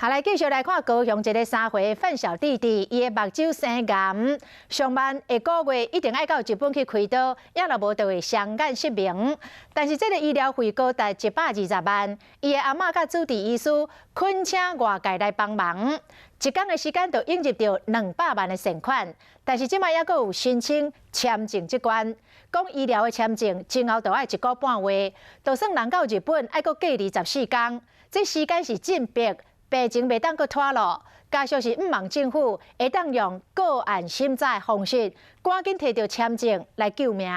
下来继续来看高雄一个3岁范小弟弟，伊的目睭生癌，上班下个月一定要到日本去开刀，也若无就会双眼失明。但是这个医疗费高达120万，伊的阿嬷甲主治医师恳请外界来帮忙，一天的时间就引入到200万的善款。但是即摆还阁有申请签证这关，讲医疗的签证前后就要1个半月，就算人到日本还阁隔24天，这时间是紧迫。 病情袂当阁拖落，加上是毋望政府会当用个案审查方式，赶紧摕到签证来救命。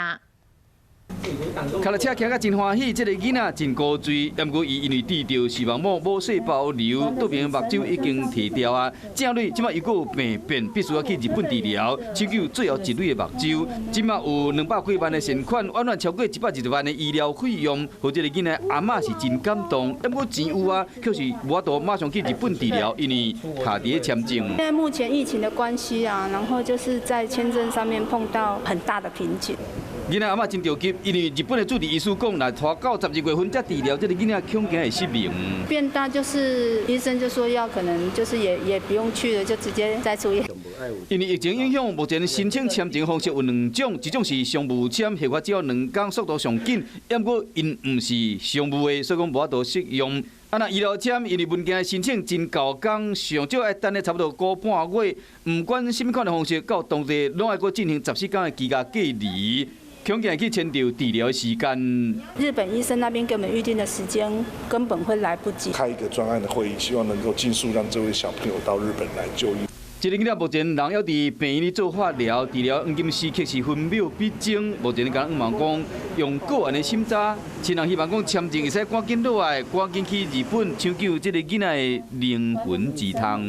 开了车行甲真欢喜，这个囡仔真高追，不过伊因为治疗视网膜母细胞瘤，对面目睭已经剃掉啊。正蕊即马又有病变，必须要去日本治疗，抢救最后一蕊的目睭。即马有200几万的善款，远远超过120万的医疗费用，和这个囡仔阿嬷是真感动。不过钱有啊，可是无法度马上去日本治疗，因为卡伫签证。现在目前疫情的关系啊，然后就是在签证上面碰到很大的瓶颈。 囡仔阿嬷真着急，因为日本的主治医师讲，来拖到12月份才治疗，这个囡仔恐惊会失明。变大就是医生就说要可能就是也不用去了，就直接再出院。因为疫情影响，目前申请签证方式有2种，一种是商务签，核发只要2天，速度上紧；不过因唔是商务的，所以讲无法度适用。那医疗签，因为文件申请真高工，上少要等咧差不多1个半月，唔管什么款的方式，到当地拢要搁进行14天的居家隔离。 恐惊去牵到治疗的时间。日本医生那边给我们预定的时间根本会来不及。开一个专案的会议，希望能够尽速让这位小朋友到日本来就医。这个囡仔目前人还伫病院里做化疗，治疗黄金时刻是分秒必争。目前甲人望讲用个案的审查，亲人希望讲签证会使赶紧落来，赶紧去日本抢救这个囡仔的灵魂之汤。